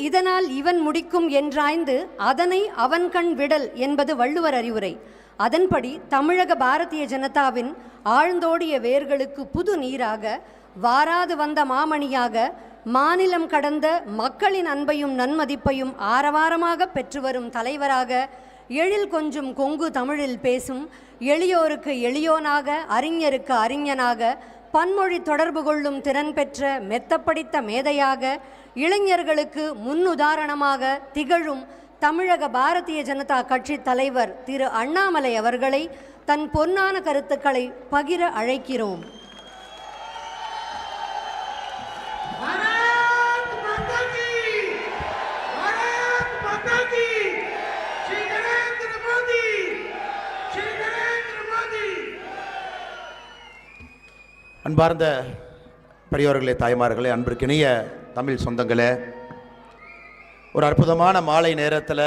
இதனால் இவன் முடிக்கும் என்றாய்ந்து அதனை அவன் கண் விடல் என்பது வள்ளுவர் அறிவுரை. அதன்படி தமிழக பாரதிய ஜனதாவின் ஆழ்ந்தோடிய வேர்களுக்கு புது நீராக, வாராது வந்த மாமணியாக, மாநிலம் கடந்த மக்களின் அன்பையும் நன்மதிப்பையும் ஆரவாரமாக பெற்று வரும் தலைவராக, எழில் கொஞ்சும் கொங்கு தமிழில் பேசும் எளியோருக்கு எளியோனாக, அறிஞருக்கு அறிஞனாக, பன்மொழி தொடர்பு கொள்ளும் திறன் பெற்ற மெத்தப்படித்த மேதையாக, இளைஞர்களுக்கு முன்னுதாரணமாக திகழும் தமிழக பாரதிய ஜனதா கட்சி தலைவர் திரு அண்ணாமலை அவர்களை தன் பொன்னான கருத்துக்களை பகிர அழைக்கிறோம். அன்பார்ந்த பெரியோர்களே, தாய்மார்களே, அன்பிற்கினிய தமிழ் சொந்தங்களே, ஒரு அற்புதமான மாலை நேரத்தில்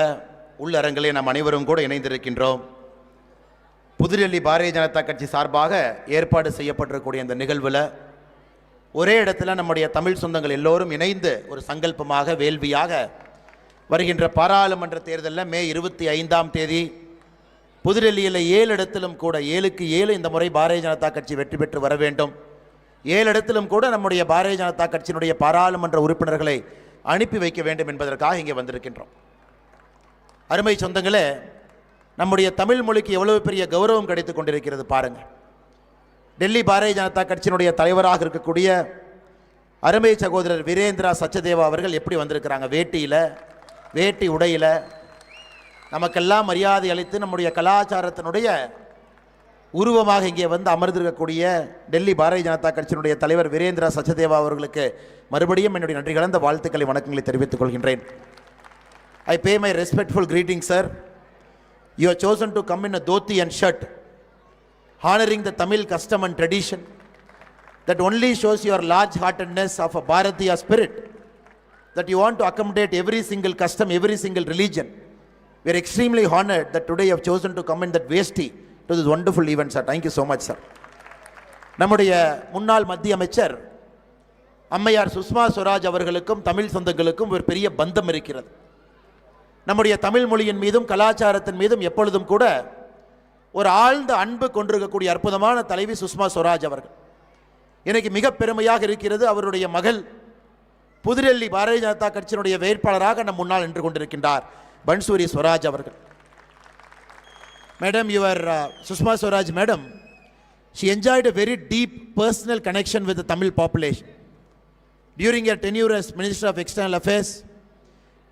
உள்ளரங்கிலே நாம் அனைவரும் கூட இணைந்திருக்கின்றோம். புதுடெல்லி பாரதிய ஜனதா கட்சி சார்பாக ஏற்பாடு செய்யப்பட்டிருக்கக்கூடிய இந்த நிகழ்வில் ஒரே இடத்துல நம்முடைய தமிழ் சொந்தங்கள் எல்லோரும் இணைந்து ஒரு சங்கல்பமாக, வேள்வியாக வருகின்ற பாராளுமன்ற தேர்தலில் மே 25ஆம் தேதி புதுடெல்லியில் 7 இடத்திலும் கூட 7க்கு 7 இந்த முறை பாரதிய ஜனதா கட்சி வெற்றி பெற்று வர வேண்டும். 7 இடத்திலும் கூட நம்முடைய பாரதிய ஜனதா கட்சியினுடைய பாராளுமன்ற உறுப்பினர்களை அனுப்பி வைக்க வேண்டும் என்பதற்காக இங்கே வந்திருக்கின்றோம். அருமை சொந்தங்களே, நம்முடைய தமிழ் மொழிக்கு எவ்வளவு பெரிய கௌரவம் கிடைத்து கொண்டிருக்கிறது பாருங்கள். டெல்லி பாரதிய ஜனதா கட்சியினுடைய தலைவராக இருக்கக்கூடிய அருமை சகோதரர் வீரேந்திரா சச்சதேவா அவர்கள் எப்படி வந்திருக்கிறாங்க? வேட்டி உடையில் நமக்கெல்லாம் மரியாதை அளித்து நம்முடைய கலாச்சாரத்தினுடைய உருவமாக இங்கே வந்து அமர்ந்திருக்கக்கூடிய டெல்லி பாரதிய ஜனதா கட்சியினுடைய தலைவர் வீரேந்திரா சச்சதேவா அவர்களுக்கு மறுபடியும் என்னுடைய நன்றி கலந்த வாழ்த்துக்களை, வணக்கங்களை தெரிவித்துக் கொள்கின்றேன். I pay my respectful greetings, sir. You have chosen to come in a dhoti and shirt, honoring the Tamil custom and tradition. That only shows your large-heartedness of a Bharatiya spirit, that you want to accommodate every single custom, every single religion. We are extremely honored that today you have chosen to come in that vesti to this wonderful event, sir. Thank you so much, sir. நம்முடைய முன்னாள் மத்திய அமைச்சர் அம்மையார் சுஷ்மா ஸ்வராஜ் அவர்களுக்கும் தமிழ் சொந்தங்களுக்கும் ஒரு பெரிய பந்தம் இருக்கிறது. நம்முடைய தமிழ் மொழியின் மீதும் கலாச்சாரத்தின் மீதும் எப்பொழுதும் கூட ஒரு ஆழ்ந்த அன்பு கொண்டிருக்கக்கூடிய அற்புதமான தலைவி சுஷ்மா ஸ்வராஜ் அவர்கள். எனக்கு மிக பெருமையாக இருக்கிறது, அவருடைய மகள் புதுடெல்லி பாரதிய ஜனதா கட்சியினுடைய வேட்பாளராக நம் முன்னால் நின்று கொண்டிருக்கின்றார் பன்சூரி ஸ்வராஜ் அவர்கள். Madam, your Sushma Swaraj, madam, she enjoyed a very deep personal connection with the Tamil population. During her tenure as Minister of External Affairs,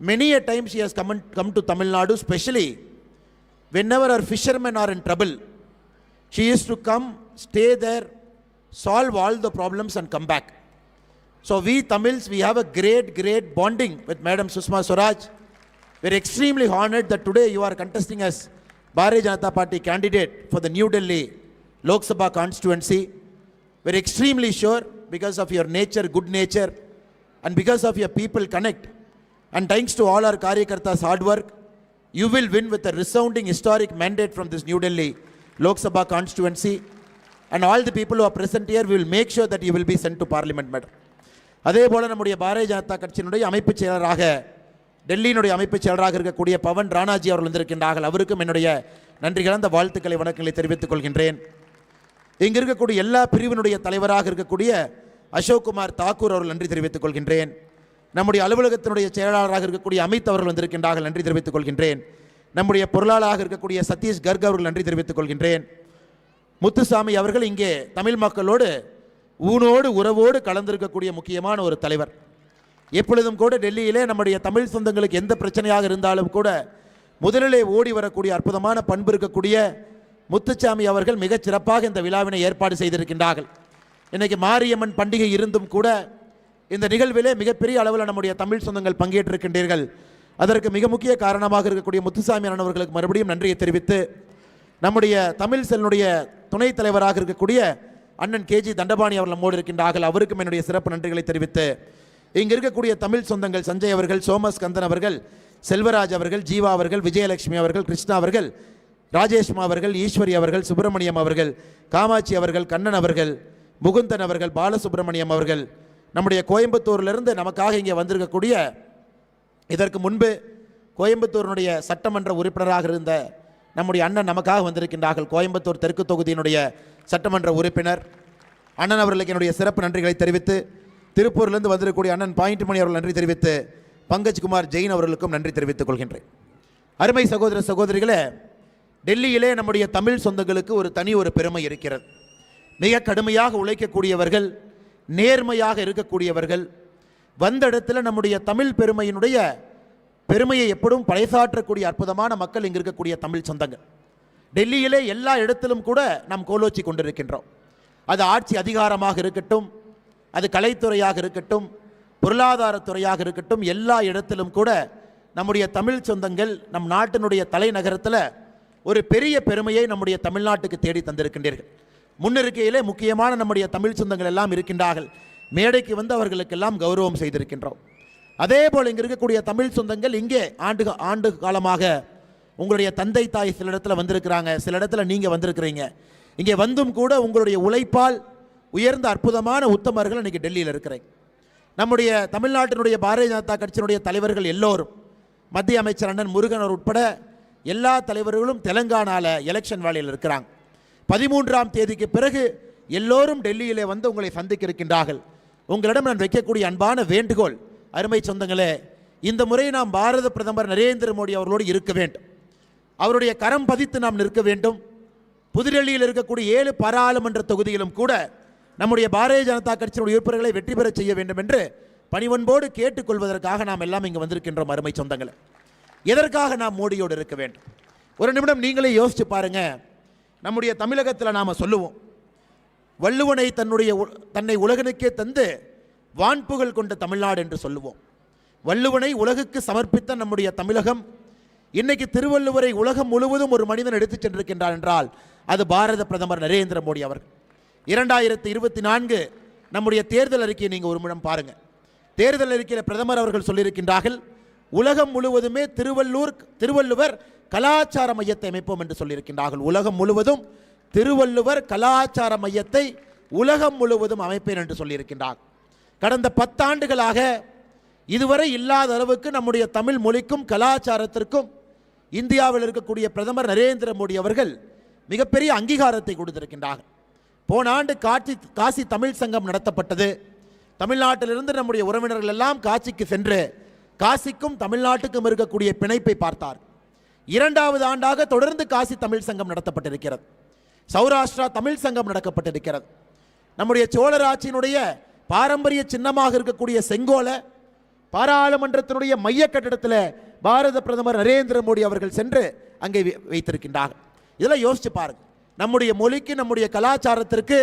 many a time she has come to Tamil Nadu, especially whenever our fishermen are in trouble. She used to come, stay there, solve all the problems and come back. So we Tamils, we have a great bonding with Madam Sushma Swaraj. We are extremely honored that today you are contesting as Bharatiya Janata Party candidate for the New Delhi Lok Sabha constituency. We are extremely sure, because of your nature, good nature, and because of your people connect, and thanks to all our Karyakartas' hard work, you will win with a resounding historic mandate from this New Delhi Lok Sabha constituency. And all the people who are present here, we will make sure that you will be sent to Parliament, madam. அதே போல நம்முடைய பாரதிய ஜனதா கட்சியினுடைய அமைப்பு செயலராக, டெல்லியினுடைய அமைப்பு செயலராக இருக்கக்கூடிய பவன் ராணாஜி அவர்கள் வந்திருக்கின்றார்கள். அவருக்கும் என்னுடைய நன்றி கலந்த வாழ்த்துக்களை, வணக்கங்களை தெரிவித்துக் கொள்கின்றேன். இங்கு இருக்கக்கூடிய எல்லா பிரிவினுடைய தலைவராக இருக்கக்கூடிய அசோக் குமார் தாக்கூர் அவர்கள் நன்றி தெரிவித்துக் கொள்கின்றேன். நம்முடைய அலுவலகத்தினுடைய செயலாளராக இருக்கக்கூடிய அமித் அவர்கள் வந்திருக்கின்றார்கள், நன்றி தெரிவித்துக் கொள்கின்றேன். நம்முடைய பொருளாளராக இருக்கக்கூடிய சதீஷ் கர்க் அவர்கள் நன்றி தெரிவித்துக் கொள்கின்றேன். முத்துசாமி அவர்கள் இங்கே தமிழ் மக்களோடு ஊனோடு உறவோடு கலந்திருக்கக்கூடிய முக்கியமான ஒரு தலைவர். எப்பொழுதும் கூட டெல்லியிலே நம்முடைய தமிழ் சொந்தங்களுக்கு எந்த பிரச்சனையாக இருந்தாலும் கூட முதலிலே ஓடி வரக்கூடிய அற்புதமான பண்பு இருக்கக்கூடிய முத்துசாமி அவர்கள் மிகச் சிறப்பாக இந்த விழாவினை ஏற்பாடு செய்திருக்கின்றார்கள். இன்றைக்கு மாரியம்மன் பண்டிகை இருந்தும் கூட இந்த நிகழ்விலே மிகப்பெரிய அளவில் நம்முடைய தமிழ் சொந்தங்கள் பங்கேற்றிருக்கின்றீர்கள். அதற்கு மிக முக்கிய காரணமாக இருக்கக்கூடிய முத்துசாமி அண்ணன் மறுபடியும் நன்றியை தெரிவித்து, நம்முடைய தமிழ் செல்லுடைய துணைத் தலைவராக இருக்கக்கூடிய அண்ணன் கேஜி தண்டபாணி அவர்கள் நம்மோடு இருக்கின்றார்கள். அவருக்கும் என்னுடைய சிறப்பு நன்றிகளை தெரிவித்து, இங்கே இருக்கக்கூடிய தமிழ் சொந்தங்கள் சஞ்சய் அவர்கள், சோமஸ்கந்தன் அவர்கள், செல்வராஜ் அவர்கள், ஜீவா அவர்கள், விஜயலட்சுமி அவர்கள், கிருஷ்ணா அவர்கள், ராஜேஷ்மா அவர்கள், ஈஸ்வரி அவர்கள், சுப்பிரமணியம் அவர்கள், காமாட்சி அவர்கள், கண்ணன் அவர்கள், முகுந்தன் அவர்கள், பாலசுப்ரமணியம் அவர்கள், நம்முடைய கோயம்புத்தூரிலிருந்து நமக்காக இங்கே வந்திருக்கக்கூடிய இதற்கு முன்பு கோயம்புத்தூரினுடைய சட்டமன்ற உறுப்பினராக இருந்த நம்முடைய அண்ணன் நமக்காக வந்திருக்கின்றார்கள். கோயம்புத்தூர் தெற்கு தொகுதியினுடைய சட்டமன்ற உறுப்பினர் அண்ணன் அவர்களுக்கு என்னுடைய சிறப்பு நன்றிகளை தெரிவித்து, திருப்பூரிலிருந்து வந்திருக்கக்கூடிய அண்ணன் பாயிண்ட் மணி அவர்கள் நன்றி தெரிவித்து, பங்கஜ்குமார் ஜெயின் அவர்களுக்கும் நன்றி தெரிவித்துக் கொள்கின்றேன். அருமை சகோதர சகோதரிகளே, டெல்லியிலே நம்முடைய தமிழ் சொந்தங்களுக்கு ஒரு தனி ஒரு பெருமை இருக்கிறது. மிக கடுமையாக உழைக்கக்கூடியவர்கள், நேர்மையாக இருக்கக்கூடியவர்கள், வந்த இடத்துல நம்முடைய தமிழ் பெருமையை எப்படும் பறைசாற்றக்கூடிய அற்புதமான மக்கள் இங்கு இருக்கக்கூடிய தமிழ் சொந்தங்கள். டெல்லியிலே எல்லா இடத்திலும் கூட நாம் கோலோச்சி கொண்டிருக்கின்றோம். அது ஆட்சி அதிகாரமாக இருக்கட்டும், அது கலைத்துறையாக இருக்கட்டும், பொருளாதாரத்துறையாக இருக்கட்டும், எல்லா இடத்திலும் கூட நம்முடைய தமிழ் சொந்தங்கள் நம் நாட்டினுடைய தலைநகரத்தில் ஒரு பெரிய பெருமையை நம்முடைய தமிழ்நாட்டுக்கு தேடி தந்திருக்கின்றீர்கள். முன்னிருக்கையிலே முக்கியமான நம்முடைய தமிழ் சொந்தங்கள் எல்லாம் இருக்கின்றார்கள். மேடைக்கு வந்து அவர்களுக்கெல்லாம் கௌரவம் செய்திருக்கின்றோம். அதே போல் இங்கே இருக்கக்கூடிய தமிழ் சொந்தங்கள் இங்கே ஆண்டு காலமாக உங்களுடைய தந்தை தாய் சில இடத்துல வந்திருக்கிறாங்க, சில இடத்துல நீங்கள் வந்திருக்கிறீங்க. இங்கே வந்தும் கூட உங்களுடைய உழைப்பால் உயர்ந்த அற்புதமான உத்தமர்கள் இன்றைக்கி டெல்லியில் இருக்கிறீங்க. நம்முடைய தமிழ்நாட்டினுடைய பாரதிய ஜனதா கட்சியினுடைய தலைவர்கள் எல்லோரும், மத்திய அமைச்சர் அண்ணன் முருகன் அவர் உட்பட எல்லா தலைவர்களும் தெலங்கானாவில் எலெக்ஷன் வேலையில் இருக்கிறாங்க. 13ஆம் தேதிக்கு பிறகு எல்லோரும் டெல்லியிலே வந்து உங்களை சந்திக்க இருக்கின்றார்கள். உங்களிடம் நான் வைக்கக்கூடிய அன்பான வேண்டுகோள், அருமை சொந்தங்களே, இந்த முறை நாம் பாரத பிரதமர் நரேந்திர மோடி அவர்களோடு இருக்க வேண்டும். அவருடைய கரம் பதித்து நாம் நிற்க வேண்டும். புதுடெல்லியில் இருக்கக்கூடிய 7 பாராளுமன்ற தொகுதியிலும் கூட நம்முடைய பாரதிய ஜனதா கட்சியினுடைய உறுப்பினர்களை வெற்றி பெற செய்ய வேண்டும் என்று பணிவன்போடு கேட்டுக்கொள்வதற்காக நாம் எல்லாம் இங்கே வந்திருக்கின்றோம். அருமை சொந்தங்களே, எதற்காக நாம் மோடியோடு இருக்க வேண்டும்? ஒரு நிமிடம் நீங்களே யோசிச்சு பாருங்க. நம்முடைய தமிழகத்தில் நாம் சொல்லுவோம், வள்ளுவனை தன்னை உலகனுக்கே தந்து வான்புகழ் கொண்ட தமிழ்நாடு என்று சொல்லுவோம். வள்ளுவனை உலகுக்கு சமர்ப்பித்த நம்முடைய தமிழகம் இன்னைக்கு திருவள்ளுவரை உலகம் முழுவதும் ஒரு மனிதன் எடுத்துச் சென்றிருக்கின்றார் என்றால் அது பாரத பிரதமர் நரேந்திர மோடி அவர்கள். 2024 நம்முடைய தேர்தல் அறிக்கையை நீங்கள் ஒரு நிமிடம் பாருங்கள். தேர்தல் அறிக்கையில் பிரதமர் அவர்கள் சொல்லியிருக்கின்றார்கள், உலகம் முழுவதுமே திருவள்ளுவர் கலாச்சார மையத்தை அமைப்போம் என்று சொல்லியிருக்கின்றார்கள். உலகம் முழுவதும் திருவள்ளுவர் கலாச்சார மையத்தை உலகம் முழுவதும் அமைப்பேன் என்று சொல்லியிருக்கின்றார். கடந்த 10 ஆண்டுகளாக இதுவரை இல்லாத அளவுக்கு நம்முடைய தமிழ் மொழிக்கும் கலாச்சாரத்திற்கும் இந்தியாவில் இருக்கக்கூடிய பிரதமர் நரேந்திர மோடி அவர்கள் மிகப்பெரிய அங்கீகாரத்தை கொடுத்திருக்கின்றார்கள். போன ஆண்டு காசி தமிழ் சங்கம் நடத்தப்பட்டது. தமிழ்நாட்டிலிருந்து நம்முடைய உறவினர்கள் எல்லாம் காசிக்கு சென்று காசிக்கும் தமிழ்நாட்டுக்கும் இருக்கக்கூடிய பிணைப்பை பார்த்தார். 2வது ஆண்டாக தொடர்ந்து காசி தமிழ் சங்கம் நடத்தப்பட்டிருக்கிறது. சௌராஷ்டிரா தமிழ் சங்கம் நடக்கப்பட்டிருக்கிறது. நம்முடைய சோழர் ஆட்சியினுடைய பாரம்பரிய சின்னமாக இருக்கக்கூடிய செங்கோலை பாராளுமன்றத்தினுடைய மைய கட்டிடத்தில் பாரத பிரதமர் நரேந்திர மோடி அவர்கள் சென்று அங்கே வைத்திருக்கின்றார்கள். இதெல்லாம் யோசிச்சு பாருங்க. நம்முடைய மொழிக்கு, நம்முடைய கலாச்சாரத்திற்கு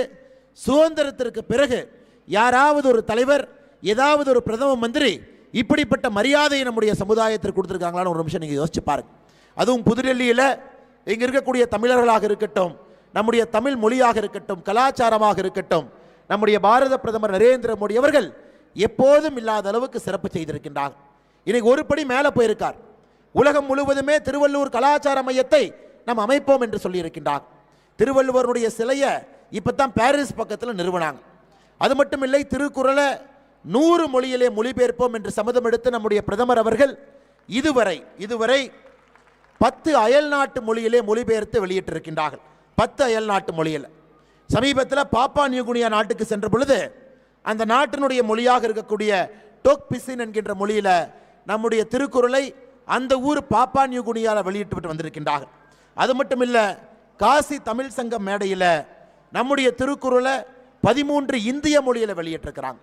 சுதந்திரத்திற்கு பிறகு யாராவது ஒரு தலைவர், ஏதாவது ஒரு பிரதம மந்திரி இப்படிப்பட்ட மரியாதையை நம்முடைய சமுதாயத்திற்கு கொடுத்துருக்காங்களான்னு ஒரு நிமிஷம் நீங்கள் யோசிச்சு பாருங்க. அதுவும் புதுடெல்லியில் இங்கே இருக்கக்கூடிய தமிழர்களாக இருக்கட்டும், நம்முடைய தமிழ் மொழியாக இருக்கட்டும், கலாச்சாரமாக இருக்கட்டும், நம்முடைய பாரத பிரதமர் நரேந்திர மோடி அவர்கள் எப்போதும் இல்லாத அளவுக்கு சிறப்பு செய்திருக்கின்றார். இன்னைக்கு ஒரு படி மேலே போயிருக்கார். உலகம் முழுவதுமே திருவள்ளுவர் கலாச்சார மையத்தை நாம் அமைப்போம் என்று சொல்லியிருக்கின்றார். திருவள்ளுவருடைய சிலையை இப்போ தான் பாரிஸ் பக்கத்தில் நிறுவனாங்க. அது மட்டும் இல்லை, திருக்குறளை 100 மொழியிலே மொழிபெயர்ப்போம் என்று சம்மதம் எடுத்து நம்முடைய பிரதமர் அவர்கள் இதுவரை 10 அயல்நாட்டு மொழியிலே மொழிபெயர்த்து வெளியிட்டிருக்கின்றார்கள். 10 அயல்நாட்டு மொழியில். சமீபத்தில் பாப்பா நியூகினியா நாட்டுக்கு சென்ற பொழுது அந்த நாட்டினுடைய மொழியாக இருக்கக்கூடிய டோக் பிசின் என்கின்ற மொழியில் நம்முடைய திருக்குறளை அந்த ஊர் பாப்பா நியூகினியாவில் வெளியிட்டு விட்டு வந்திருக்கின்றார்கள். அது மட்டும் இல்லை, காசி தமிழ் சங்கம் மேடையில் நம்முடைய திருக்குறளை 13 இந்திய மொழியில் வெளியிட்டிருக்கிறாங்க.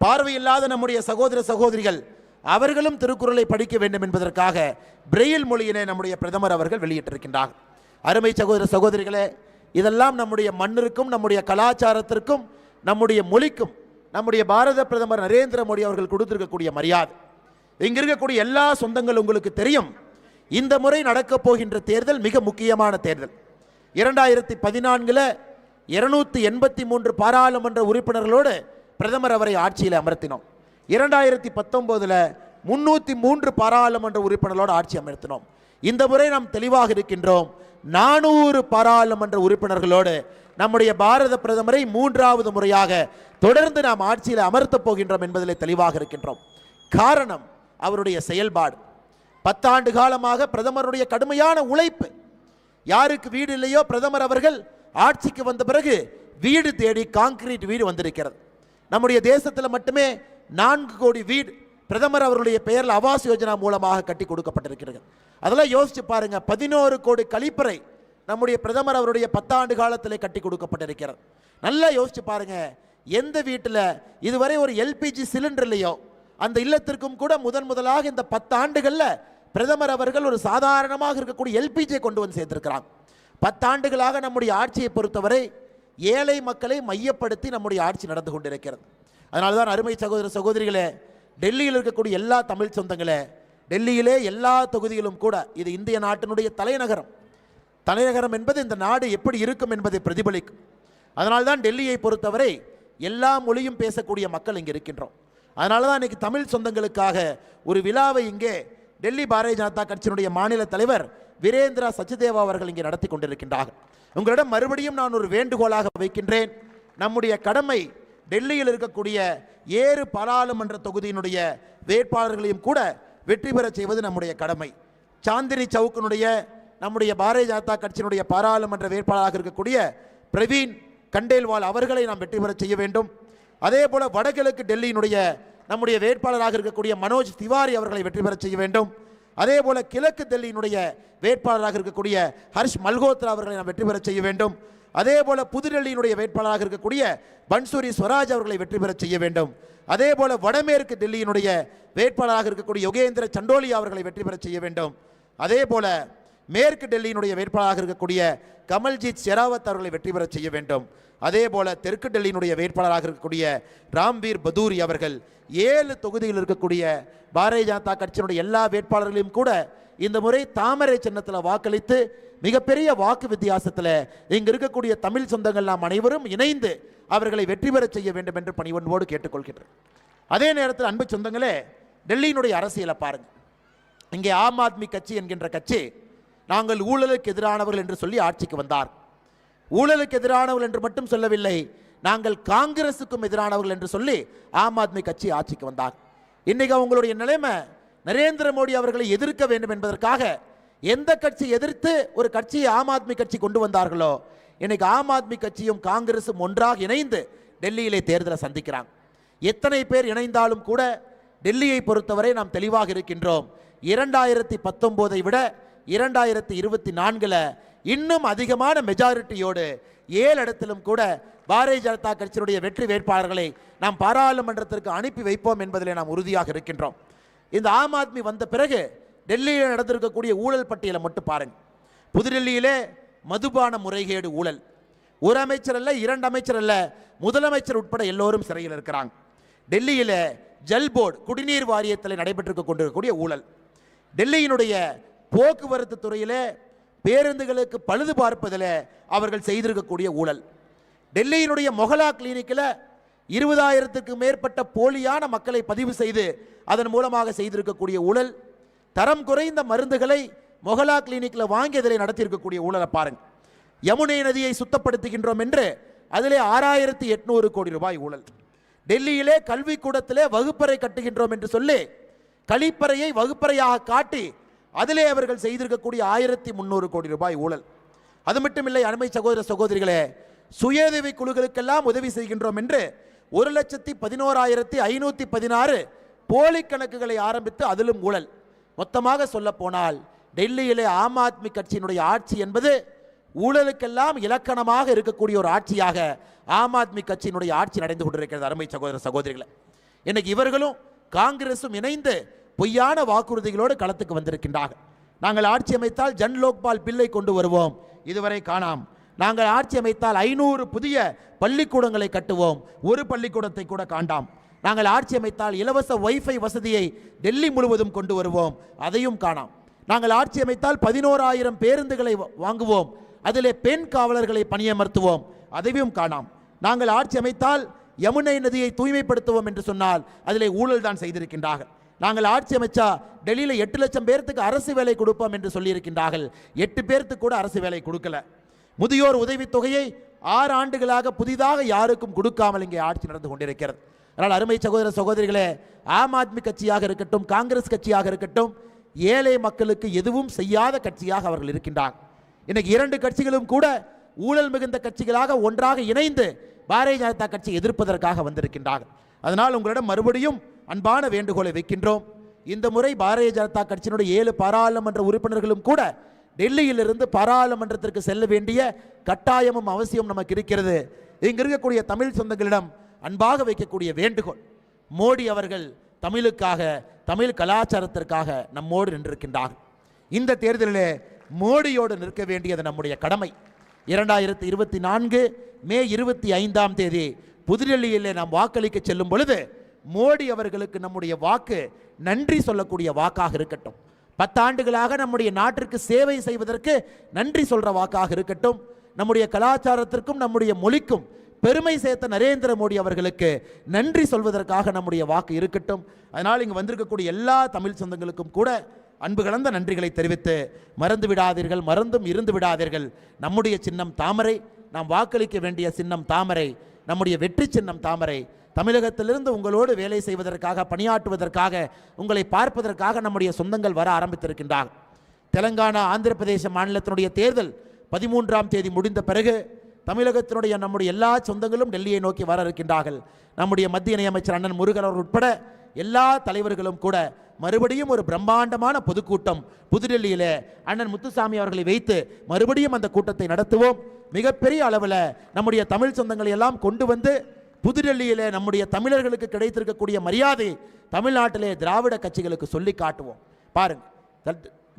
பார்வையில்லாத நம்முடைய சகோதர சகோதரிகள் அவர்களும் திருக்குறளை படிக்க வேண்டும் என்பதற்காக பிரெயில் மொழியினை நம்முடைய பிரதமர் அவர்கள் வெளியிட்டிருக்கின்றார். அருமை சகோதர சகோதரிகளே, இதெல்லாம் நம்முடைய மண்ணிற்கும், நம்முடைய கலாச்சாரத்திற்கும், நம்முடைய மொழிக்கும் நம்முடைய பாரத பிரதமர் நரேந்திர மோடி அவர்கள் கொடுத்திருக்கக்கூடிய மரியாதை. இங்க இருக்கக்கூடிய எல்லா சொந்தங்கள் உங்களுக்கு தெரியும். இந்த முறை நடக்கப் போகின்ற தேர்தல் மிக முக்கியமான தேர்தல். 2014 283 பாராளுமன்ற உறுப்பினர்களோடு பிரதமர் அவரை ஆட்சியில் அமர்த்தினோம். 2019 303 பாராளுமன்ற உறுப்பினர்களோடு ஆட்சி அமர்த்தினோம். இந்த முறை நாம் தெளிவாக இருக்கின்றோம். 400 பாராளுமன்ற உறுப்பினர்களோடு நம்முடைய பாரத பிரதமரை 3வது முறையாக தொடர்ந்து நாம் ஆட்சியில் அமர்த்தப் போகின்றோம் என்பதில் தெளிவாக இருக்கின்றோம். காரணம், அவருடைய செயல்பாடு. 10 ஆண்டு காலமாக பிரதமருடைய கடுமையான உழைப்பு. யாருக்கு வீடு இல்லையோ பிரதமர் அவர்கள் ஆட்சிக்கு வந்த பிறகு வீடு தேடி கான்கிரீட் வீடு வந்திருக்கிறது. நம்முடைய தேசத்தில் மட்டுமே 4 கோடி வீடு பிரதமர் அவருடைய பெயரில் ஆவாஸ் யோஜனா மூலமாக கட்டி கொடுக்கப்பட்டிருக்கிறது. அதெல்லாம் யோசிச்சு பாருங்க. 11 கோடி கழிப்பறை நம்முடைய பிரதமர் அவருடைய 10 ஆண்டு காலத்திலே கட்டி கொடுக்கப்பட்டிருக்கிறது. நல்லா யோசிச்சு பாருங்க. எந்த வீட்டில் இதுவரை ஒரு எல்பிஜி சிலிண்டர் இல்லையோ அந்த இல்லத்திற்கும் கூட முதலாக இந்த 10 ஆண்டுகளில் பிரதமர் அவர்கள் ஒரு சாதாரணமாக இருக்கக்கூடிய எல்பிஜியை கொண்டு வந்து சேர்த்திருக்கிறாங்க. 10 ஆண்டுகளாக நம்முடைய ஆட்சியை பொறுத்தவரை ஏழை மக்களை மையப்படுத்தி நம்முடைய ஆட்சி நடந்து கொண்டிருக்கிறது. அதனால தான் அருமை சகோதர சகோதரிகளே, டெல்லியில் இருக்கக்கூடிய எல்லா தமிழ் சொந்தங்களே, டெல்லியிலே எல்லா தொகுதியிலும் கூட இது இந்திய நாட்டினுடைய தலைநகரம். தலைநகரம் என்பது இந்த நாடு எப்படி இருக்கும் என்பதை பிரதிபலிக்கும். அதனால்தான் டெல்லியை பொறுத்தவரை எல்லா மொழியும் பேசக்கூடிய மக்கள் இங்கே இருக்கின்றோம். அதனால தான் இன்றைக்கி தமிழ் சொந்தங்களுக்காக ஒரு விழாவை இங்கே டெல்லி பாரதிய ஜனதா கட்சியினுடைய மாநில தலைவர் வீரேந்திரா சச்தேவா அவர்கள் இங்கே நடத்தி கொண்டிருக்கின்றார்கள். உங்களிடம் மறுபடியும் நான் ஒரு வேண்டுகோளாக வைக்கின்றேன். நம்முடைய கடமை டெல்லியில் இருக்கக்கூடிய 7 பாராளுமன்ற தொகுதியினுடைய வேட்பாளர்களையும் கூட வெற்றி பெற செய்வது நம்முடைய கடமை. சாந்தினி சவுக்கினுடைய நம்முடைய பாரதிய ஜனதா கட்சியினுடைய பாராளுமன்ற வேட்பாளராக இருக்கக்கூடிய பிரவீன் கண்டேல்வால் அவர்களை நாம் வெற்றி பெற செய்ய வேண்டும். அதே போல வடகிழக்கு டெல்லியினுடைய நம்முடைய வேட்பாளராக இருக்கக்கூடிய மனோஜ் திவாரி அவர்களை வெற்றி பெற செய்ய வேண்டும். அதே போல கிழக்கு டெல்லியினுடைய வேட்பாளராக இருக்கக்கூடிய ஹர்ஷ் மல்ஹோத்ரா அவர்களை நாம் வெற்றி பெற செய்ய வேண்டும். அதே போல புதுடெல்லியினுடைய வேட்பாளராக இருக்கக்கூடிய பன்சூரி ஸ்வராஜ் அவர்களை வெற்றி பெற செய்ய வேண்டும். அதே போல வடமேற்கு டெல்லியினுடைய வேட்பாளராக இருக்கக்கூடிய யோகேந்திர சண்டோலியா அவர்களை வெற்றி பெற செய்ய வேண்டும். அதே போல மேற்கு டெல்லியினுடைய வேட்பாளராக இருக்கக்கூடிய கமல்ஜித் ஷெராவத் அவர்களை வெற்றி பெற செய்ய வேண்டும். அதே போல தெற்கு டெல்லியினுடைய வேட்பாளராக இருக்கக்கூடிய ராம்வீர் பதூரி அவர்கள் 7 தொகுதியில் இருக்கக்கூடிய பாரதிய ஜனதா கட்சியினுடைய எல்லா வேட்பாளர்களையும் கூட இந்த முறை தாமரை சின்னத்தில் வாக்களித்து மிகப்பெரிய வாக்கு வித்தியாசத்தில் இங்கு இருக்கக்கூடிய தமிழ் சொந்தங்கள் நாம் அனைவரும் இணைந்து அவர்களை வெற்றி பெற செய்ய வேண்டும் என்று பணிவன்போடு கேட்டுக்கொள்கின்றேன். அதே நேரத்தில் அன்பு சொந்தங்களே, டெல்லியினுடைய அரசியலை பாருங்கள். இங்கே ஆம் ஆத்மி கட்சி என்கின்ற கட்சி நாங்கள் ஊழலுக்கு எதிரானவர்கள் என்று சொல்லி ஆட்சிக்கு வந்தார். ஊழலுக்கு எதிரானவர்கள் என்று மட்டும் சொல்லவில்லை, நாங்கள் காங்கிரசுக்கும் எதிரானவர்கள் என்று சொல்லி ஆம் ஆத்மி கட்சி ஆட்சிக்கு வந்தார். இன்னைக்கு அவங்களுடைய நிலைமை நரேந்திர மோடி அவர்களை எதிர்க்க வேண்டும் என்பதற்காக எந்த கட்சி எதிர்த்து ஒரு கட்சியை ஆம் ஆத்மி கட்சி கொண்டு வந்தார்களோ, இன்னைக்கு ஆம் ஆத்மி கட்சியும் காங்கிரசும் ஒன்றாக இணைந்து டெல்லியிலே தேர்தலை சந்திக்கிறாங்க. எத்தனை பேர் இணைந்தாலும் கூட டெல்லியை பொறுத்தவரை நாம் தெளிவாக இருக்கின்றோம். 2019 விட 2024 இன்னும் அதிகமான மெஜாரிட்டியோடு 7 இடத்திலும் கூட பாரதிய ஜனதா கட்சியினுடைய வெற்றி வேட்பாளர்களை நாம் பாராளுமன்றத்திற்கு அனுப்பி வைப்போம் என்பதிலே நாம் உறுதியாக இருக்கின்றோம். இந்த ஆம் ஆத்மி வந்த பிறகு டெல்லியில் நடந்திருக்கக்கூடிய ஊழல் பட்டியலை மட்டும் பாருங்க. புதுடெல்லியிலே மதுபான முறைகேடு ஊழல். ஒரு அமைச்சர் அல்ல, 2 அமைச்சர் அல்ல, முதலமைச்சர் உட்பட எல்லோரும் சிறையில் இருக்கிறாங்க. டெல்லியில் ஜல் போர்டு குடிநீர் வாரியத்தில் நடைபெற்று கொண்டிருக்கக்கூடிய ஊழல். டெல்லியினுடைய போக்குவரத்து துறையிலே பேருந்துகளுக்கு பழுது பார்ப்பதில் அவர்கள் செய்திருக்கக்கூடிய ஊழல். டெல்லியினுடைய மொஹலா கிளினிக்கில் 20,000க்கு மேற்பட்ட போலியான மக்களை பதிவு செய்து அதன் மூலமாக செய்திருக்கக்கூடிய ஊழல். தரம் குறைந்த மருந்துகளை மொஹலா கிளினிக்கில் வாங்கியதில் நடத்தியிருக்கக்கூடிய ஊழலை பாருங்கள். யமுனை நதியை சுத்தப்படுத்துகின்றோம் என்று அதிலே 6,800 கோடி ரூபாய் ஊழல். டெல்லியிலே கல்விக்கூடத்திலே வகுப்பறை கட்டுகின்றோம் என்று சொல்லி கழிப்பறையை வகுப்பறையாக காட்டி அதிலே அவர்கள் செய்திருக்கக்கூடிய 1,300 கோடி ரூபாய் ஊழல். அது மட்டுமில்லை அருமை சகோதர சகோதரிகளே, சுயஉதவி குழுக்களுக்கெல்லாம் உதவி செய்கின்றோம் என்று 1,11,516 போலி கணக்குகளை ஆரம்பித்து அதிலும் ஊழல். மொத்தமாக சொல்ல போனால் டெல்லியிலே ஆம் ஆத்மி கட்சியினுடைய ஆட்சி என்பது ஊழலுக்கெல்லாம் இலக்கணமாக இருக்கக்கூடிய ஒரு ஆட்சியாக ஆம் ஆத்மி கட்சியினுடைய ஆட்சி நடந்து கொண்டிருக்கிறது. அருமை சகோதர சகோதரிகளை, இன்னைக்கு இவர்களும் காங்கிரசும் இணைந்து பொய்யான வாக்குறுதிகளோடு களத்துக்கு வந்திருக்கின்றார்கள். நாங்கள் ஆட்சி அமைத்தால் ஜன் லோக்பால் பில்லை கொண்டு வருவோம், இதுவரை காணாம். நாங்கள் ஆட்சி அமைத்தால் 500 புதிய பள்ளிக்கூடங்களை கட்டுவோம், ஒரு பள்ளிக்கூடத்தை கூட காண்டாம். நாங்கள் ஆட்சி அமைத்தால் இலவச வைஃபை வசதியை டெல்லி முழுவதும் கொண்டு வருவோம், அதையும் காணாம். நாங்கள் ஆட்சி அமைத்தால் 11,000 பேருந்துகளை வாங்குவோம், அதிலே பெண் காவலர்களை பணியமர்த்துவோம், அதையும் காணாம். நாங்கள் ஆட்சி அமைத்தால் யமுனை நதியை தூய்மைப்படுத்துவோம் என்று சொன்னால் அதிலே ஊழல் தான் செய்திருக்கின்றார்கள். நாங்கள் ஆட்சி அமைச்சா டெல்லியில் 8 லட்சம் பேருக்கு அரசு வேலை கொடுப்போம் என்று சொல்லியிருக்கின்றார்கள். 8 பேருக்கு கூட அரசு வேலை கொடுக்கல. முதியோர் உதவித்தொகையை 6 ஆண்டுகளாக புதிதாக யாருக்கும் கொடுக்காமல் இங்கே ஆட்சி நடந்து கொண்டிருக்கிறது. அதனால் அருமை சகோதர சகோதரிகளே, ஆம் ஆத்மி கட்சியாக இருக்கட்டும், காங்கிரஸ் கட்சியாக இருக்கட்டும், ஏழை மக்களுக்கு எதுவும் செய்யாத கட்சியாக அவர்கள் இருக்கின்றார். இன்னைக்கு இரண்டு கட்சிகளும் கூட ஊழல் மிகுந்த கட்சிகளாக ஒன்றாக இணைந்து பாரதிய ஜனதா கட்சி எதிர்ப்பதற்காக வந்திருக்கின்றார்கள். அதனால் உங்களிடம் மறுபடியும் அன்பான வேண்டுகோளை வைக்கின்றோம். இந்த முறை பாரதிய ஜனதா கட்சியினுடைய 7 பாராளுமன்ற உறுப்பினர்களும் கூட டெல்லியிலிருந்து பாராளுமன்றத்திற்கு செல்ல வேண்டிய கட்டாயமும் அவசியம் நமக்கு இருக்கிறது. இங்கு இருக்கக்கூடிய தமிழ் சொந்தங்களிடம் அன்பாக வைக்கக்கூடிய வேண்டுகோள், மோடி அவர்கள் தமிழுக்காக, தமிழ் கலாச்சாரத்திற்காக நம்மோடு நின்றிருக்கின்றார். இந்த தேர்தலிலே மோடியோடு நிற்க வேண்டியது நம்முடைய கடமை. 2024 மே 25 புதுடெல்லியிலே நாம் வாக்களிக்க செல்லும் பொழுது மோடி அவர்களுக்கு நம்முடைய வாக்கு நன்றி சொல்லக்கூடிய வாக்காக இருக்கட்டும். 10 ஆண்டுகளாக நம்முடைய நாட்டிற்கு சேவை செய்வதற்கு நன்றி சொல்ற வாக்காக இருக்கட்டும். நம்முடைய கலாச்சாரத்திற்கும் நம்முடைய மொழிக்கும் பெருமை சேர்த்த நரேந்திர மோடி அவர்களுக்கு நன்றி சொல்வதற்காக நம்முடைய வாக்கு இருக்கட்டும். அதனால் இங்கு வந்திருக்கக்கூடிய எல்லா தமிழ் சொந்தங்களுக்கும் கூட அன்பு கலந்த நன்றிகளை தெரிவித்து, மறந்து விடாதீர்கள், மறந்தும் இருந்து விடாதீர்கள். நம்முடைய சின்னம் தாமரை, நாம் வாக்களிக்க வேண்டிய சின்னம் தாமரை, நம்முடைய வெற்றி சின்னம் தாமரை. தமிழகத்திலிருந்து உங்களோடு வேலை செய்வதற்காக, பணியாற்றுவதற்காக, உங்களை பார்ப்பதற்காக நம்முடைய சொந்தங்கள் வர ஆரம்பித்திருக்கின்றார். தெலங்கானா, ஆந்திர பிரதேச மாநிலத்தினுடைய தேர்தல் 13 முடிந்த பிறகு தமிழகத்தினுடைய நம்முடைய எல்லா சொந்தங்களும் டெல்லியை நோக்கி வர இருக்கின்றார்கள். நம்முடைய மத்திய இணையமைச்சர் அண்ணன் முருகன் அவர் உட்பட எல்லா தலைவர்களும் கூட மறுபடியும் ஒரு பிரம்மாண்டமான பொதுக்கூட்டம் புதுடெல்லியிலே அண்ணன் முத்துசாமி அவர்களை வைத்து மறுபடியும் அந்த கூட்டத்தை நடத்துவோம். மிகப்பெரிய அளவில் நம்முடைய தமிழ் சொந்தங்களை எல்லாம் கொண்டு வந்து புதுடெல்லியிலே நம்முடைய தமிழர்களுக்கு கிடைத்திருக்கக்கூடிய மரியாதை தமிழ்நாட்டிலே திராவிட கட்சிகளுக்கு சொல்லி காட்டுவோம். பாருங்க,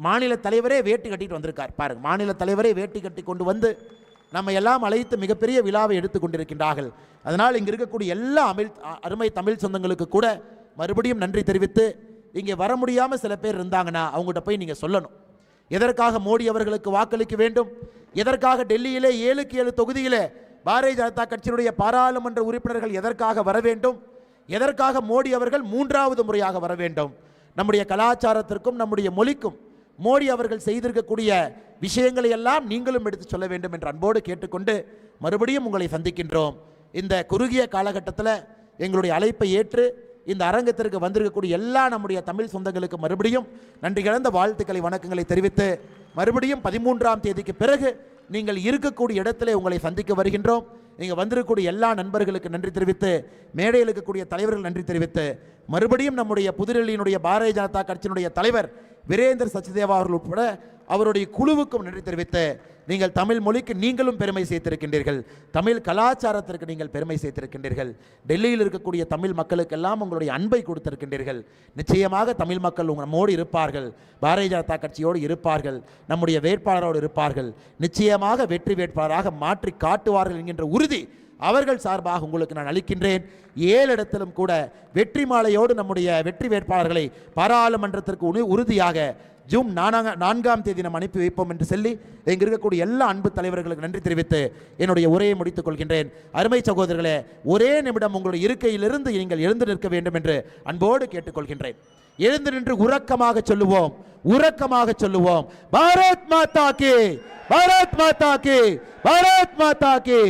மாநில தலைவரே வேட்டி கட்டிட்டு வந்திருக்கார். பாருங்க, மாநில தலைவரே வேட்டி கட்டி கொண்டு வந்து நம்ம எல்லாம் அழைத்து மிகப்பெரிய விழாவை எடுத்துக் கொண்டிருக்கின்றார்கள். அதனால் இங்கு இருக்கக்கூடிய எல்லா அருமை தமிழ் சொந்தங்களுக்கு கூட மறுபடியும் நன்றி தெரிவித்து, இங்கே வர முடியாமல் சில பேர் இருந்தாங்கன்னா அவங்ககிட்ட போய் நீங்கள் சொல்லணும், எதற்காக மோடி அவர்களுக்கு வாக்களிக்க வேண்டும், எதற்காக டெல்லியிலே 7க்கு 7 தொகுதியிலே பாரதிய ஜனதா கட்சியினுடைய பாராளுமன்ற உறுப்பினர்கள் எதற்காக வர வேண்டும், எதற்காக மோடி அவர்கள் 3வது முறையாக வர வேண்டும். நம்முடைய கலாச்சாரத்திற்கும் நம்முடைய மொழிக்கும் மோடி அவர்கள் செய்திருக்கக்கூடிய விஷயங்களை எல்லாம் நீங்களும் எடுத்து சொல்ல வேண்டும் என்று அன்போடு கேட்டுக்கொண்டு மறுபடியும் உங்களை சந்திக்கின்றோம். இந்த குறுகிய காலகட்டத்தில் எங்களுடைய அழைப்பை ஏற்று இந்த அரங்கத்திற்கு வந்திருக்கக்கூடிய எல்லா நம்முடைய தமிழ் சொந்தங்களுக்கு மறுபடியும் நன்றி கலந்த வாழ்த்துக்களை, வணக்கங்களை தெரிவித்து மறுபடியும் 13 பிறகு நீங்கள் இருக்கக்கூடிய இடத்திலே உங்களை சந்திக்க வருகின்றோம். நீங்கள் வந்திருக்கக்கூடிய எல்லா நண்பர்களுக்கு நன்றி தெரிவித்து, மேடையில் இருக்கக்கூடிய தலைவர்கள் நன்றி தெரிவித்து, மறுபடியும் நம்முடைய புதுடெல்லியினுடைய பாரதிய ஜனதா கட்சியினுடைய தலைவர் வீரேந்தர் சச்தேவா அவர்கள் உட்பட அவருடைய குழுவுக்கும் நன்றி தெரிவித்து, நீங்கள் தமிழ் மொழிக்கு நீங்களும் பெருமை சேர்த்திருக்கின்றீர்கள், தமிழ் கலாச்சாரத்திற்கு நீங்கள் பெருமை சேர்த்திருக்கின்றீர்கள், டெல்லியில் இருக்கக்கூடிய தமிழ் மக்களுக்கெல்லாம் உங்களுடைய அன்பை கொடுத்திருக்கின்றீர்கள். நிச்சயமாக தமிழ் மக்கள் நம்மோடு இருப்பார்கள், பாரதிய ஜனதா கட்சியோடு இருப்பார்கள், நம்முடைய வேட்பாளரோடு இருப்பார்கள், நிச்சயமாக வெற்றி வேட்பாளராக மாற்றி காட்டுவார்கள் என்கின்ற உறுதி அவர்கள் சார்பாக உங்களுக்கு நான் அளிக்கின்றேன். 7 இடத்திலும் கூட வெற்றி மாலையோடு நம்முடைய வெற்றி வேட்பாளர்களை பாராளுமன்றத்திற்கு உறுதியாக ஜூன் 4 நாம் அனுப்பி வைப்போம் என்று சொல்லி இங்கு இருக்கக்கூடிய எல்லா அன்பு தலைவர்களுக்கு நன்றி தெரிவித்து என்னுடைய உரையை முடித்துக் கொள்கின்றேன். அருமை சகோதரர்களே, ஒரே நிமிடம் உங்களுடைய இருக்கையிலிருந்து நீங்கள் எழுந்து நிற்க வேண்டும் என்று அன்போடு கேட்டுக்கொள்கின்றேன். எழுந்து நின்று உறக்கமாக சொல்லுவோம், உறக்கமாக சொல்லுவோம், பாரத் மாதா கி, பாரத் மாதா கி, பாரத் மாதா கி.